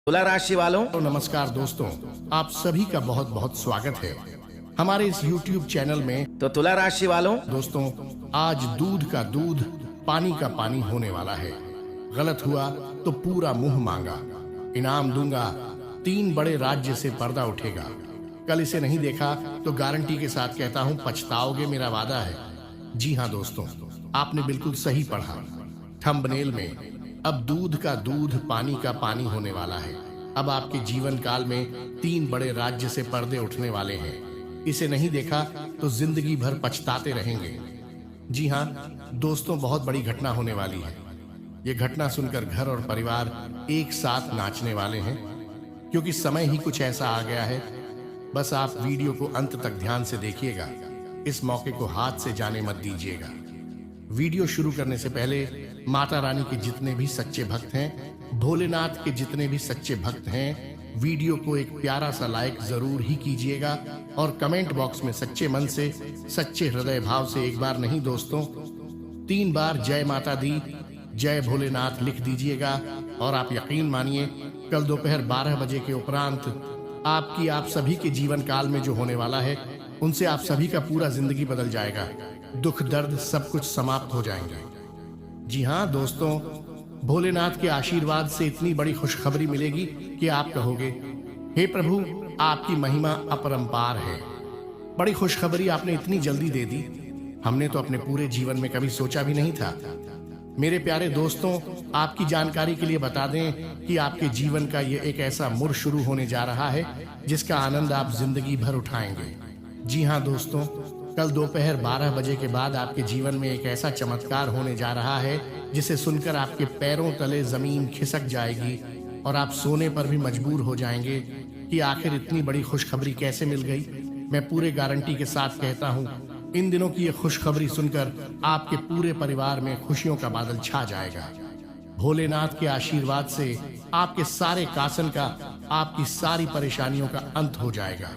तुला राशि वालों, तो नमस्कार दोस्तों, आप सभी का बहुत बहुत स्वागत है हमारे इस YouTube चैनल में। तो तुला राशि वालों, दोस्तों, आज दूध का दूध पानी का पानी होने वाला है। गलत हुआ तो पूरा मुंह मांगा। इनाम दूंगा, 3 बड़े राज्य से पर्दा उठेगा। कल इसे नहीं देखा तो गारंटी के साथ कहता हूं पछताओगे, मेरा वादा है। जी हाँ दोस्तों, आपने बिल्कुल सही पढ़ा। थंबनेल में अब दूध का दूध पानी का पानी होने वाला है। अब आपके जीवन काल में 3 बड़े राज्य से पर्दे उठने वाले हैं। इसे नहीं देखा तो जिंदगी भर पछताते रहेंगे। जी हाँ दोस्तों, बहुत बड़ी घटना होने वाली है। ये घटना सुनकर घर और परिवार एक साथ नाचने वाले हैं, क्योंकि समय ही कुछ ऐसा आ गया है। बस आप वीडियो को अंत तक ध्यान से देखिएगा। इस मौके को हाथ से जाने मत दीजिएगा। वीडियो शुरू करने से पहले माता रानी के जितने भी सच्चे भक्त हैं, भोलेनाथ के जितने भी सच्चे भक्त हैं, वीडियो को एक प्यारा सा लाइक जरूर ही कीजिएगा और कमेंट बॉक्स में सच्चे मन से, सच्चे हृदय भाव से एक बार नहीं दोस्तों, 3 बार जय माता दी, जय भोलेनाथ लिख दीजिएगा। और आप यकीन मानिए, कल दोपहर 12 बजे के उपरांत आप सभी के जीवन काल में जो होने वाला है, उनसे आप सभी का पूरा जिंदगी बदल जाएगा। दुख दर्द सब कुछ समाप्त हो जाएंगे। जी हाँ दोस्तों, भोलेनाथ के आशीर्वाद से इतनी बड़ी खुशखबरी मिलेगी कि आप कहोगे, हे प्रभु, आपकी महिमा अपरंपार है। बड़ी खुशखबरी आपने इतनी जल्दी दे दी, हमने तो अपने पूरे जीवन में कभी सोचा भी नहीं था। मेरे प्यारे दोस्तों, आपकी जानकारी के लिए बता दें कि आपके जीवन का ये एक ऐसा मोड़ शुरू होने जा रहा है जिसका आनंद आप जिंदगी भर उठाएंगे। जी हाँ दोस्तों, कल दोपहर 12 बजे के बाद आपके जीवन में एक ऐसा चमत्कार होने जा रहा है जिसे सुनकर आपके पैरों तले जमीन खिसक जाएगी और आप सोने पर भी मजबूर हो जाएंगे कि आखिर इतनी बड़ी खुशखबरी कैसे मिल गई। मैं पूरे गारंटी के साथ कहता हूँ, इन दिनों की ये खुशखबरी सुनकर आपके पूरे परिवार में खुशियों का बादल छा जाएगा। भोलेनाथ के आशीर्वाद से आपके सारे कासन का, आपकी सारी परेशानियों का अंत हो जाएगा।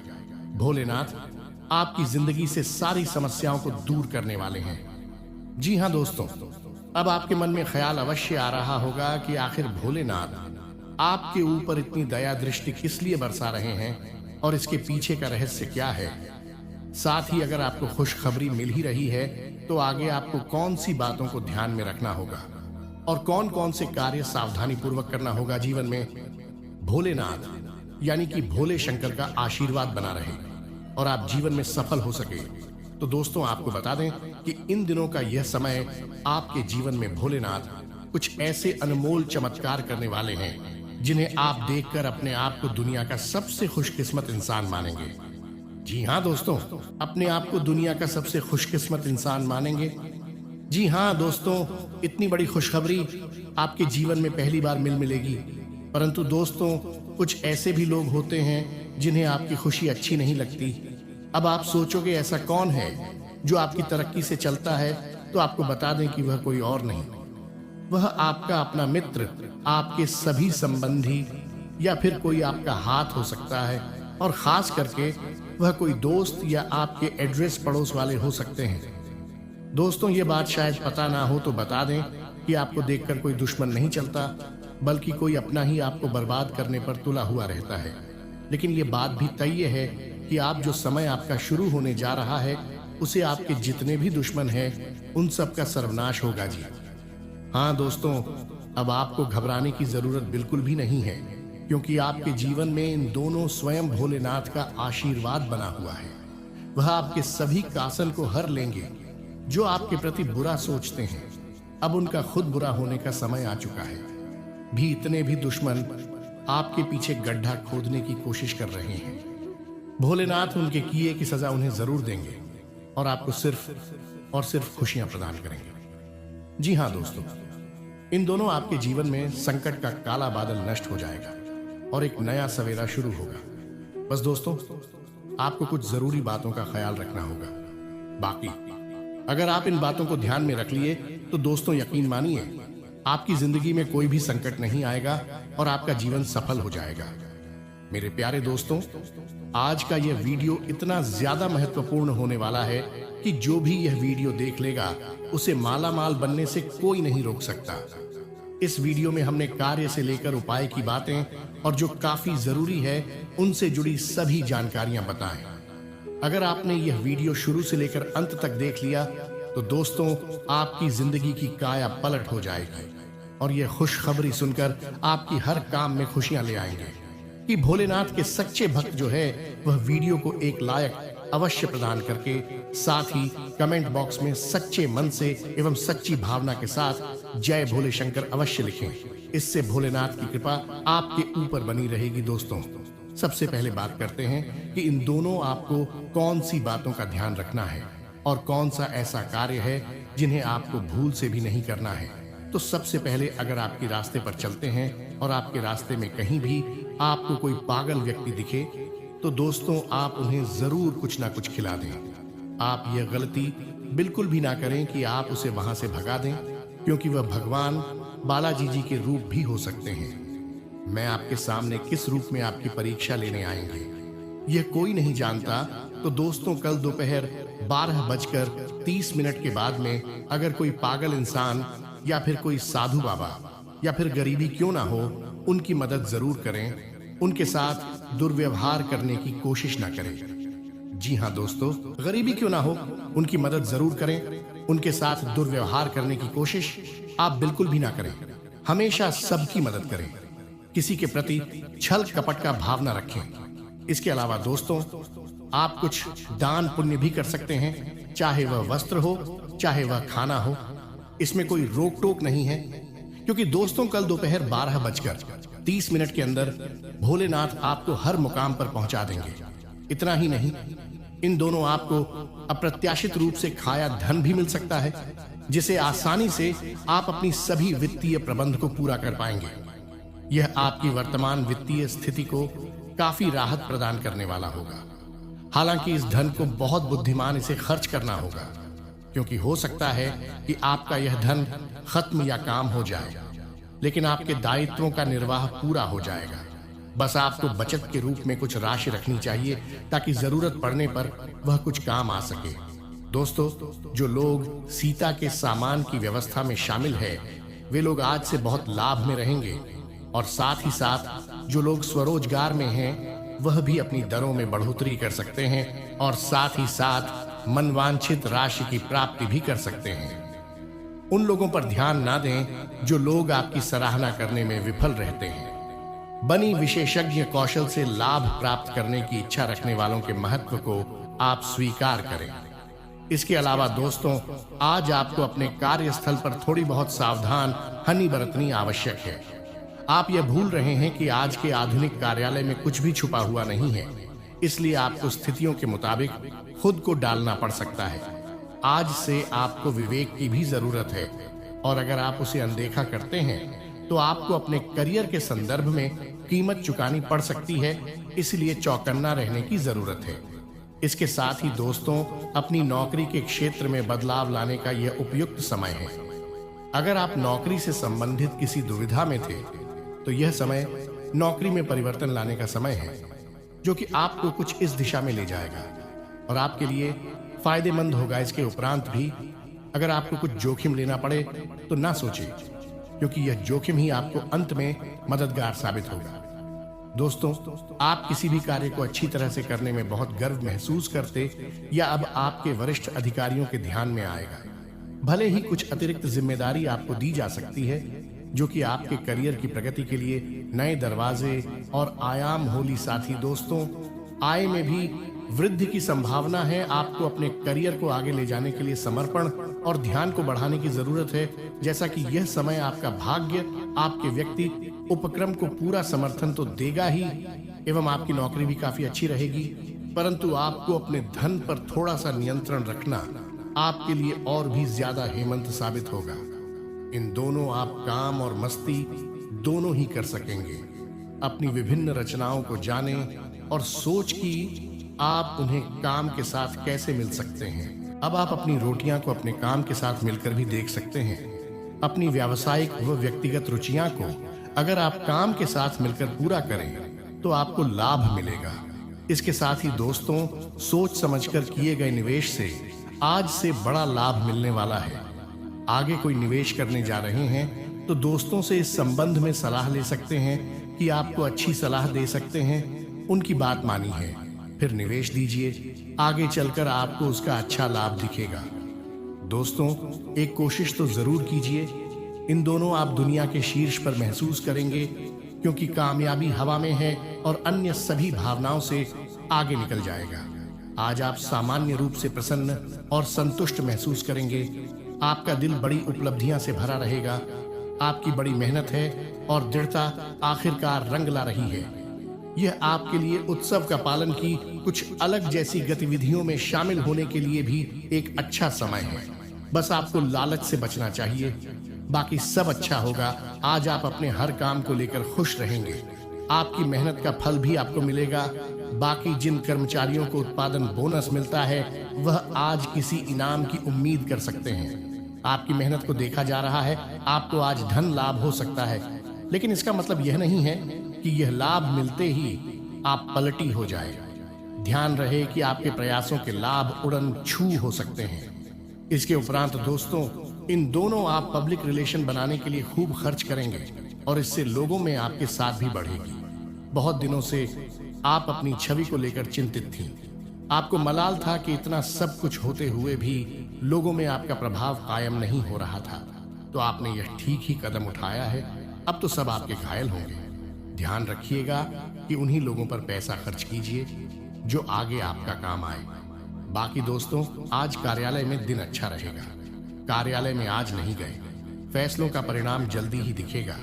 भोलेनाथ आपकी जिंदगी से सारी समस्याओं को दूर करने वाले हैं। जी हाँ दोस्तों, अब आपके मन में ख्याल अवश्य आ रहा होगा कि आखिर भोलेनाथ आपके ऊपर इतनी दया दृष्टि किस लिए बरसा रहे हैं और इसके पीछे का रहस्य क्या है। साथ ही अगर आपको खुशखबरी मिल ही रही है तो आगे आपको कौन सी बातों को ध्यान में रखना होगा और कौन कौन से कार्य सावधानी पूर्वक करना होगा जीवन में। भोलेनाथ यानी कि भोले शंकर का आशीर्वाद बना रहे और आप जीवन में सफल हो सके। तो दोस्तों, आपको बता दें कि इन दिनों का यह समय आपके जीवन में भोलेनाथ कुछ ऐसे अनमोल चमत्कार करने वाले हैं जिन्हें आप देखकर अपने आप को दुनिया का सबसे खुशकिस्मत इंसान मानेंगे। जी हाँ दोस्तों, अपने आप को दुनिया का सबसे खुशकिस्मत इंसान मानेंगे। जी हाँ दोस्तों, इतनी बड़ी खुशखबरी आपके जीवन में पहली बार मिलेगी। परंतु दोस्तों, कुछ ऐसे भी लोग होते हैं जिन्हें आपकी खुशी अच्छी नहीं लगती। अब आप सोचोगे ऐसा कौन है जो आपकी तरक्की से चलता है, तो आपको बता दें कि वह कोई और नहीं, वह आपका अपना मित्र, आपके सभी संबंधी, या फिर कोई आपका हाथ हो सकता है। और खास करके वह कोई दोस्त या आपके एड्रेस पड़ोस वाले हो सकते हैं। दोस्तों, ये बात शायद पता ना हो तो बता दें कि आपको देखकर कोई दुश्मन नहीं चलता, बल्कि कोई अपना ही आपको बर्बाद करने पर तुला हुआ रहता है। लेकिन ये बात भी तय है कि आप जो समय आपका शुरू होने जा रहा है, उसे आपके जितने भी दुश्मन हैं, उन सब का सर्वनाश होगा जी। हाँ दोस्तों, अब आपको घबराने की जरूरत बिल्कुल भी नहीं है, क्योंकि आपके जीवन में इन दोनों स्वयं भोलेनाथ का आशीर्वाद बना हुआ है। वह आपके सभी कासन को हर लेंगे जो आपके प्रति बुरा सोचते हैं। अब उनका खुद बुरा होने का समय आ चुका है। भी इतने भी दुश्मन आपके पीछे गड्ढा खोदने की कोशिश कर रहे हैं, भोलेनाथ उनके किए की सजा उन्हें जरूर देंगे और आपको सिर्फ और सिर्फ खुशियां प्रदान करेंगे। जी हाँ दोस्तों, इन दोनों आपके जीवन में संकट का काला बादल नष्ट हो जाएगा और एक नया सवेरा शुरू होगा। बस दोस्तों, आपको कुछ जरूरी बातों का ख्याल रखना होगा। बाकी अगर आप इन बातों को ध्यान में रख लिए तो दोस्तों, यकीन मानिए, आपकी जिंदगी में कोई भी संकट नहीं आएगा और आपका जीवन सफल हो जाएगा। मेरे प्यारे दोस्तों, आज का यह वीडियो इतना ज्यादा महत्वपूर्ण होने वाला है कि जो भी यह वीडियो देख लेगा, उसे माला माल बनने से कोई नहीं रोक सकता। इस वीडियो में हमने कार्य से लेकर उपाय की बातें और जो काफी जरूरी है उनसे जुड़ी सभी जानकारियां बताएं। अगर आपने यह वीडियो शुरू से लेकर अंत तक देख लिया तो दोस्तों आपकी जिंदगी की काया पलट हो जाएगी और यह खुशखबरी सुनकर आपकी हर काम में खुशियां ले आएंगे कि भोलेनाथ के सच्चे भक्त जो है वह वीडियो को एक लायक अवश्य प्रदान करके साथ ही कमेंट बॉक्स में सच्चे मन से एवं सच्ची भावना के साथ जय भोले शंकर अवश्य लिखें। इससे भोलेनाथ की कृपा आपके ऊपर बनी रहेगी। दोस्तों सबसे पहले बात करते हैं कि इन दोनों आपको कौन सी बातों का ध्यान रखना है और कौन सा ऐसा कार्य है जिन्हें आपको भूल से भी नहीं करना है। तो सबसे पहले अगर आपके रास्ते पर चलते हैं और आपके रास्ते में कहीं भी आपको कोई पागल व्यक्ति दिखे तो दोस्तों आप उन्हें जरूर कुछ ना कुछ खिला दें। आप यह गलती बिल्कुल भी ना करें कि आप उसे वहां से भगा दें, क्योंकि वह भगवान बालाजी जी के रूप भी हो सकते हैं। मैं आपके सामने किस रूप में आपकी परीक्षा लेने आएंगे यह कोई नहीं जानता। तो दोस्तों कल दोपहर 12:30 के बाद में अगर कोई पागल इंसान या फिर कोई साधु बाबा या फिर गरीबी क्यों ना हो उनकी मदद जरूर करें, उनके साथ दुर्व्यवहार करने की कोशिश ना करें। जी हाँ दोस्तों, गरीबी क्यों ना हो उनकी मदद जरूर करें, उनके साथ दुर्व्यवहार करने की कोशिश आप बिल्कुल भी ना करें। हमेशा सबकी मदद करें, किसी के प्रति छल कपट का भाव ना रखें। इसके अलावा दोस्तों आप कुछ दान पुण्य भी कर सकते हैं, चाहे वह वस्त्र हो चाहे वह खाना हो, इसमें कोई रोक टोक नहीं है। क्योंकि दोस्तों कल दोपहर 12:30 के अंदर भोलेनाथ आपको हर मुकाम पर पहुंचा देंगे। इतना ही नहीं, इन दोनों आपको अप्रत्याशित रूप से खाया धन भी मिल सकता है, जिसे आसानी से आप अपनी सभी वित्तीय प्रबंध को पूरा कर पाएंगे। यह आपकी वर्तमान वित्तीय स्थिति को काफी राहत प्रदान करने वाला होगा। हालांकि इस धन को बहुत बुद्धिमान इसे खर्च करना होगा, क्योंकि हो सकता है कि आपका यह धन खत्म या काम हो जाए, लेकिन आपके दायित्वों का निर्वाह पूरा हो जाएगा। बस आपको बचत के रूप में कुछ राशि रखनी चाहिए ताकि जरूरत पड़ने पर वह कुछ काम आ सके। दोस्तों जो लोग सीता के सामान की व्यवस्था में शामिल है वे लोग आज से बहुत लाभ में रहेंगे, और साथ ही साथ जो लोग स्वरोजगार में हैं वह भी अपनी दरों में बढ़ोतरी कर सकते हैं और साथ ही साथ मनवांछित राशि की प्राप्ति भी कर सकते हैं। उन लोगों पर ध्यान ना दें जो लोग आपकी सराहना करने में विफल रहते हैं। बनी विशेषज्ञ कौशल से लाभ प्राप्त करने की इच्छा रखने वालों के महत्व को आप स्वीकार करें। इसके अलावा दोस्तों आज आपको अपने कार्यस्थल पर थोड़ी बहुत सावधान हनी बरतनी आवश्यक है। आप यह भूल रहे हैं कि आज के आधुनिक कार्यालय में कुछ भी छुपा हुआ नहीं है, इसलिए आपको स्थितियों के मुताबिक खुद को डालना पड़ सकता है। आज से आपको विवेक की भी जरूरत है, और अगर आप उसे अनदेखा करते हैं तो आपको अपने करियर के संदर्भ में कीमत चुकानी पड़ सकती है, इसलिए चौकन्ना रहने की जरूरत है। इसके साथ ही दोस्तों अपनी नौकरी के क्षेत्र में बदलाव लाने का यह उपयुक्त समय है। अगर आप नौकरी से संबंधित किसी दुविधा में थे तो यह समय नौकरी में परिवर्तन लाने का समय है, जो कि आपको कुछ इस दिशा में ले जाएगा और आपके लिए फायदेमंद होगा। इसके उपरांत भी अगर आपको कुछ जोखिम लेना पड़े तो ना सोचें, क्योंकि यह जोखिम ही आपको अंत में मददगार साबित होगा। दोस्तों आप किसी भी कार्य को अच्छी तरह से करने में बहुत गर्व महसूस करते या अब आपके वरिष्ठ अधिकारियों के ध्यान में आएगा। भले ही कुछ अतिरिक्त जिम्मेदारी आपको दी जा सकती है, जो कि आपके करियर की प्रगति के लिए नए दरवाजे और आयाम होली। साथ ही दोस्तों आय में भी वृद्धि की संभावना है। आपको अपने करियर को आगे ले जाने के लिए समर्पण और ध्यान को बढ़ाने की जरूरत है, जैसा कि यह समय आपका भाग्य आपके व्यक्ति उपक्रम को पूरा समर्थन तो देगा ही, एवं आपकी नौकरी भी काफी अच्छी रहेगी, परंतु आपको अपने धन पर थोड़ा सा नियंत्रण रखना आपके लिए और भी ज्यादा हेमंत साबित होगा। इन दोनों आप काम और मस्ती दोनों ही कर सकेंगे। अपनी विभिन्न रचनाओं को जानें और सोच कि आप उन्हें काम के साथ कैसे मिल सकते हैं। अब आप अपनी रोटियां को अपने काम के साथ मिलकर भी देख सकते हैं। अपनी व्यावसायिक व व्यक्तिगत रुचियां को अगर आप काम के साथ मिलकर पूरा करें तो आपको लाभ मिलेगा। इसके साथ ही दोस्तों सोच समझकर किए गए निवेश से आज से बड़ा लाभ मिलने वाला है। आगे कोई निवेश करने जा रहे हैं तो दोस्तों से इस संबंध में सलाह ले सकते हैं कि आपको अच्छी सलाह दे सकते हैं, उनकी बात मानी है, फिर निवेश दीजिए, आगे चलकर आपको उसका अच्छा लाभ दिखेगा। दोस्तों, एक कोशिश तो जरूर कीजिए। इन दोनों आप दुनिया के शीर्ष पर महसूस करेंगे, क्योंकि कामयाबी हवा में है और अन्य सभी भावनाओं से आगे निकल जाएगा। आज आप सामान्य रूप से प्रसन्न और संतुष्ट महसूस करेंगे। आपका दिल बड़ी उपलब्धियां से भरा रहेगा। आपकी बड़ी मेहनत है और दृढ़ता आखिरकार रंग ला रही है। यह आपके लिए उत्सव का पालन की कुछ अलग जैसी गतिविधियों में शामिल होने के लिए भी एक अच्छा समय है। बस आपको लालच से बचना चाहिए, बाकी सब अच्छा होगा। आज आप अपने हर काम को लेकर खुश रहेंगे। आपकी मेहनत का फल भी आपको मिलेगा। बाकी जिन कर्मचारियों को उत्पादन बोनस मिलता है, वह आज किसी इनाम की उम्मीद कर सकते हैं। आपकी मेहनत को देखा जा रहा है। आपको आज धन लाभ हो सकता है, लेकिन इसका मतलब यह नहीं है कि यह लाभ मिलते ही आप पलटी हो जाए। ध्यान रहे कि आपके प्रयासों के लाभ उड़न छू हो सकते हैं। इसके उपरांत दोस्तों, इन दोनों आप पब्लिक रिलेशन बनाने के लिए खूब खर्च करेंगे और इससे लोगों में आपके साथ भी बढ़ेगी। बहुत दिनों से आप अपनी छवि को लेकर चिंतित थीं। आपको मलाल था कि इतना सब कुछ होते हुए भी लोगों में आपका प्रभाव कायम नहीं हो रहा था। तो आपने यह ठीक ही कदम उठाया है। अब तो सब आपके घायल होंगे। ध्यान रखिएगा कि उन्हीं लोगों पर पैसा खर्च कीजिए जो आगे आपका काम आए। बाकी दोस्तों, आज कार्यालय में दिन अच्छा रहेगा। कार्यालय में आज नहीं गए, फैसलों का परिणाम जल्दी ही दिखेगा,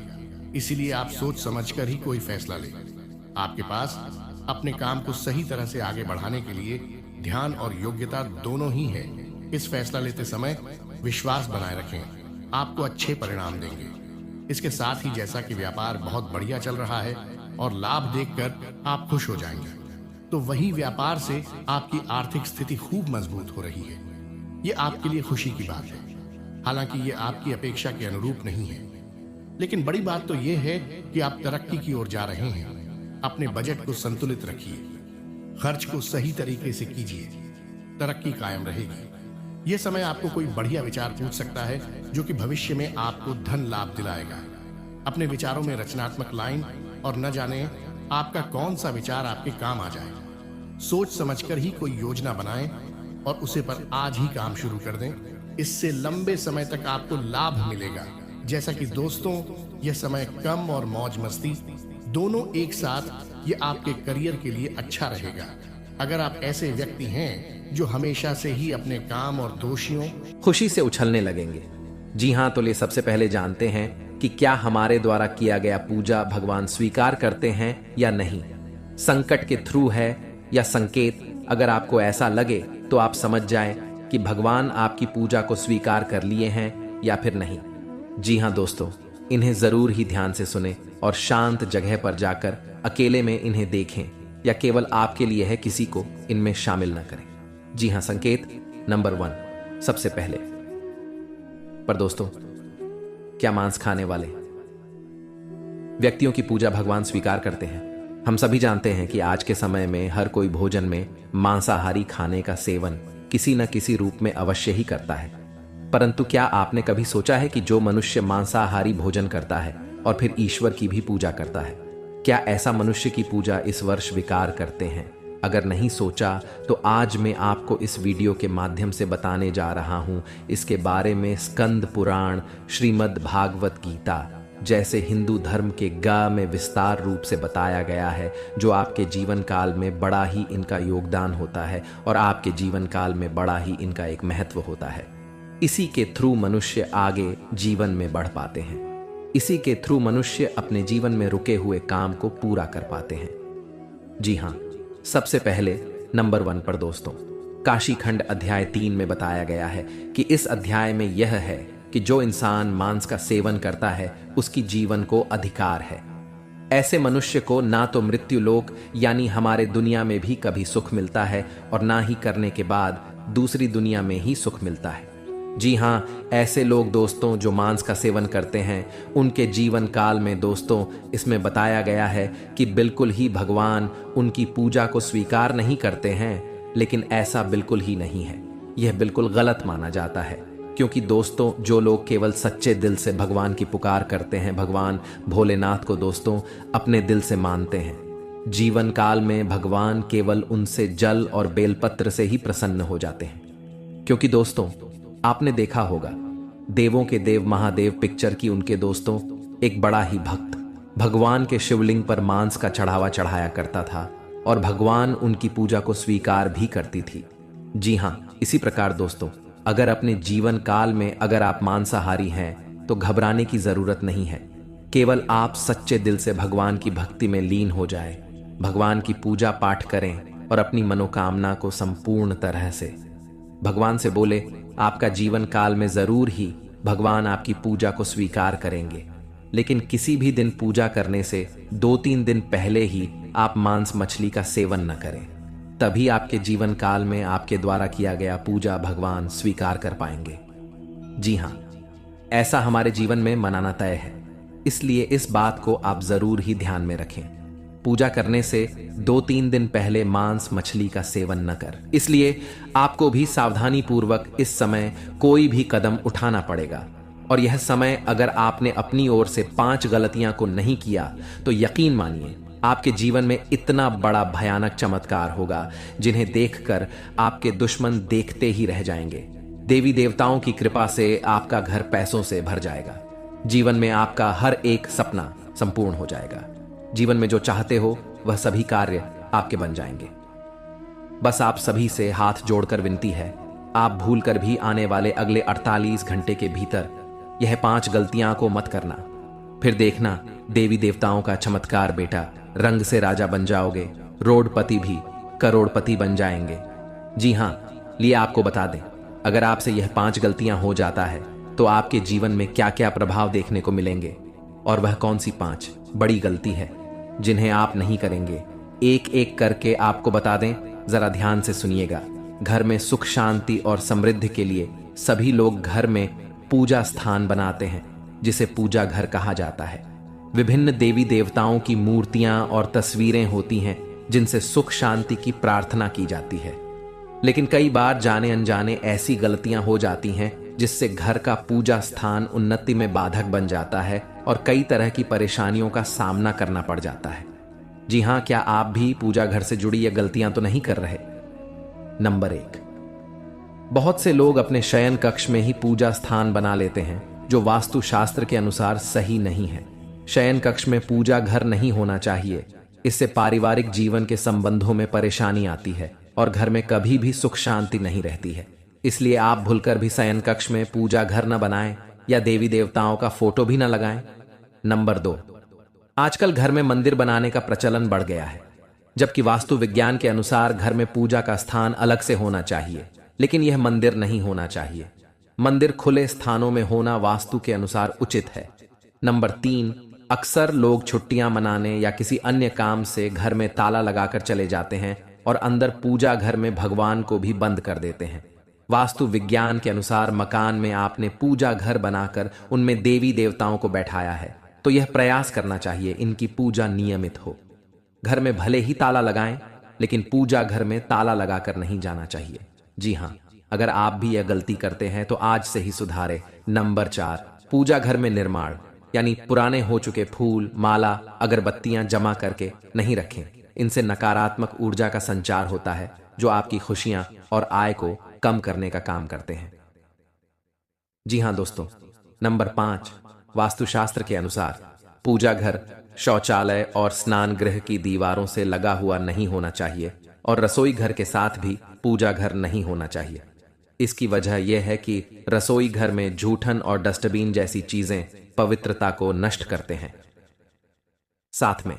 इसीलिए आप सोच समझकर ही कोई फैसला लें। आपके पास अपने काम को सही तरह से आगे बढ़ाने के लिए ध्यान और योग्यता दोनों ही है। इस फैसला लेते समय विश्वास बनाए रखें, आपको अच्छे परिणाम देंगे। इसके साथ ही जैसा कि व्यापार बहुत बढ़िया चल रहा है और लाभ देखकर आप खुश हो जाएंगे, तो वही व्यापार से आपकी आर्थिक स्थिति खूब मजबूत हो रही है। ये आपके लिए खुशी की बात है। हालांकि ये आपकी अपेक्षा के अनुरूप नहीं है, लेकिन बड़ी बात तो यह है कि आप तरक्की की ओर जा रहे हैं। अपने बजट को संतुलित रखिए, खर्च को सही तरीके से कीजिए, तरक्की कायम रहेगी। यह समय आपको कोई बढ़िया विचार पूछ सकता है जो कि भविष्य में आपको धन लाभ दिलाएगा। अपने विचारों में रचनात्मक लाइन और न जाने आपका कौन सा विचार आपके काम आ जाए। सोच समझकर ही कोई योजना बनाएं और उसे पर आज ही काम शुरू कर दें। इससे लंबे समय तक आपको लाभ मिलेगा। जैसा कि दोस्तों, यह समय कम और मौज मस्ती दोनों एक साथ ये आपके करियर के लिए अच्छा रहेगा। अगर आप ऐसे व्यक्ति हैं जो हमेशा से ही अपने काम और दोषियों खुशी से उछलने लगेंगे। जी हाँ, तो ले सबसे पहले जानते हैं कि क्या हमारे द्वारा किया गया पूजा भगवान स्वीकार करते हैं या नहीं। संकट के थ्रू है या संकेत। अगर आपको ऐसा लगे तो आप समझ जाएं कि भगवान आपकी पूजा को स्वीकार कर लिए हैं या फिर नहीं। जी हाँ दोस्तों, इन्हें जरूर ही ध्यान से सुने और शांत जगह पर जाकर अकेले में इन्हें देखें, या केवल आपके लिए है, किसी को इनमें शामिल न करें। जी हाँ, संकेत नंबर 1 सबसे पहले। पर दोस्तों, क्या मांस खाने वाले व्यक्तियों की पूजा भगवान स्वीकार करते हैं? हम सभी जानते हैं कि आज के समय में हर कोई भोजन में मांसाहारी खाने का सेवन किसी न किसी रूप में अवश्य ही करता है। परंतु क्या आपने कभी सोचा है कि जो मनुष्य मांसाहारी भोजन करता है और फिर ईश्वर की भी पूजा करता है, क्या ऐसा मनुष्य की पूजा इस वर्ष स्वीकार करते हैं? अगर नहीं सोचा तो आज मैं आपको इस वीडियो के माध्यम से बताने जा रहा हूं इसके बारे में। स्कंद पुराण, श्रीमद् भागवत गीता जैसे हिंदू धर्म के गा में विस्तार रूप से बताया गया है, जो आपके जीवन काल में बड़ा ही इनका योगदान होता है और आपके जीवन काल में बड़ा ही इनका एक महत्व होता है। इसी के थ्रू मनुष्य आगे जीवन में बढ़ पाते हैं। इसी के थ्रू मनुष्य अपने जीवन में रुके हुए काम को पूरा कर पाते हैं। जी हाँ, सबसे पहले नंबर 1 पर दोस्तों, काशी खंड अध्याय 3 में बताया गया है कि इस अध्याय में यह है कि जो इंसान मांस का सेवन करता है उसकी जीवन को अधिकार है। ऐसे मनुष्य को ना तो मृत्यु लोक यानी हमारे दुनिया में भी कभी सुख मिलता है और ना ही करने के बाद दूसरी दुनिया में ही सुख मिलता है। जी हाँ, ऐसे लोग दोस्तों जो मांस का सेवन करते हैं, उनके जीवन काल में दोस्तों इसमें बताया गया है कि बिल्कुल ही भगवान उनकी पूजा को स्वीकार नहीं करते हैं। लेकिन ऐसा बिल्कुल ही नहीं है, यह बिल्कुल गलत माना जाता है। क्योंकि दोस्तों, जो लोग केवल सच्चे दिल से भगवान की पुकार करते हैं, भगवान भोलेनाथ को दोस्तों अपने दिल से मानते हैं, जीवन काल में भगवान केवल उनसे जल और बेलपत्र से ही प्रसन्न हो जाते हैं। क्योंकि दोस्तों, आपने देखा होगा, देवों के देव महादेव पिक्चर की उनके दोस्तों एक बड़ा ही भक्त भगवान के शिवलिंग पर मांस का चढ़ावा चढ़ाया करता था और भगवान उनकी पूजा को स्वीकार भी करती थी। जी हाँ, इसी प्रकार दोस्तों, अगर अपने जीवन काल में अगर आप मांसाहारी हैं तो घबराने की जरूरत नहीं है। केवल आप सच्चे दिल से भगवान की भक्ति में लीन हो जाए, भगवान की पूजा पाठ करें और अपनी मनोकामना को संपूर्ण तरह से भगवान से बोले, आपका जीवन काल में जरूर ही भगवान आपकी पूजा को स्वीकार करेंगे। लेकिन किसी भी दिन पूजा करने से 2-3 दिन पहले ही आप मांस मछली का सेवन न करें, तभी आपके जीवन काल में आपके द्वारा किया गया पूजा भगवान स्वीकार कर पाएंगे। जी हाँ, ऐसा हमारे जीवन में मनाना तय है, इसलिए इस बात को आप जरूर ही ध्यान में रखें। पूजा करने से 2-3 दिन पहले मांस मछली का सेवन न कर। इसलिए आपको भी सावधानी पूर्वक इस समय कोई भी कदम उठाना पड़ेगा। और यह समय अगर आपने अपनी ओर से 5 गलतियां को नहीं किया तो यकीन मानिए आपके जीवन में इतना बड़ा भयानक चमत्कार होगा जिन्हें देखकर आपके दुश्मन देखते ही रह जाएंगे। देवी देवताओं की कृपा से आपका घर पैसों से भर जाएगा। जीवन में आपका हर एक सपना संपूर्ण हो जाएगा। जीवन में जो चाहते हो वह सभी कार्य आपके बन जाएंगे। बस आप सभी से हाथ जोड़कर विनती है, आप भूलकर भी आने वाले अगले 48 घंटे के भीतर यह 5 गलतियां को मत करना। फिर देखना देवी देवताओं का चमत्कार बेटा, रंग से राजा बन जाओगे, रोडपति भी करोड़पति बन जाएंगे। जी हाँ, लिए आपको बता दें, अगर आपसे यह 5 गलतियां हो जाता है तो आपके जीवन में क्या क्या प्रभाव देखने को मिलेंगे और वह कौन सी 5 बड़ी गलती है जिन्हें आप नहीं करेंगे, एक एक करके आपको बता दें। जरा ध्यान से सुनिएगा। घर में सुख शांति और समृद्धि के लिए सभी लोग घर में पूजा स्थान बनाते हैं जिसे पूजा घर कहा जाता है। विभिन्न देवी देवताओं की मूर्तियां और तस्वीरें होती हैं जिनसे सुख शांति की प्रार्थना की जाती है। लेकिन कई बार जाने अनजाने ऐसी गलतियां हो जाती हैं जिससे घर का पूजा स्थान उन्नति में बाधक बन जाता है और कई तरह की परेशानियों का सामना करना पड़ जाता है। जी हाँ, क्या आप भी पूजा घर से जुड़ी ये गलतियां तो नहीं कर रहे? नंबर 1, बहुत से लोग अपने शयन कक्ष में ही पूजा स्थान बना लेते हैं जो वास्तु शास्त्र के अनुसार सही नहीं है। शयन कक्ष में पूजा घर नहीं होना चाहिए। इससे पारिवारिक जीवन के संबंधों में परेशानी आती है और घर में कभी भी सुख शांति नहीं रहती है। इसलिए आप भूलकर भी शयन कक्ष में पूजा घर न बनाएं या देवी देवताओं का फोटो भी न लगाएं। नंबर 2, आजकल घर में मंदिर बनाने का प्रचलन बढ़ गया है, जबकि वास्तु विज्ञान के अनुसार घर में पूजा का स्थान अलग से होना चाहिए, लेकिन यह मंदिर नहीं होना चाहिए। मंदिर खुले स्थानों में होना वास्तु के अनुसार उचित है। नंबर 3, अक्सर लोग छुट्टियां मनाने या किसी अन्य काम से घर में ताला लगाकर चले जाते हैं और अंदर पूजा घर में भगवान को भी बंद कर देते हैं। वास्तु विज्ञान के अनुसार मकान में आपने पूजा घर बनाकर उनमें देवी देवताओं को बैठाया है, तो यह प्रयास करना चाहिए इनकी पूजा नियमित हो। घर में भले ही ताला लगाएं, लेकिन पूजा घर में ताला लगाकर नहीं जाना चाहिए। जी हाँ, अगर आप भी यह गलती करते हैं तो आज से ही सुधारें। नंबर 4, पूजा घर में निर्माण यानी पुराने हो चुके फूल, माला, अगरबत्तियां जमा करके नहीं रखें। इनसे नकारात्मक ऊर्जा का संचार होता है जो आपकी खुशियां और आय को कम करने का काम करते हैं। जी हाँ दोस्तों, नंबर 5, वास्तुशास्त्र के अनुसार पूजा घर शौचालय और स्नान गृह की दीवारों से लगा हुआ नहीं होना चाहिए और रसोई घर के साथ भी पूजा घर नहीं होना चाहिए। इसकी वजह यह है कि रसोई घर में जूठन और डस्टबिन जैसी चीजें पवित्रता को नष्ट करते हैं। साथ में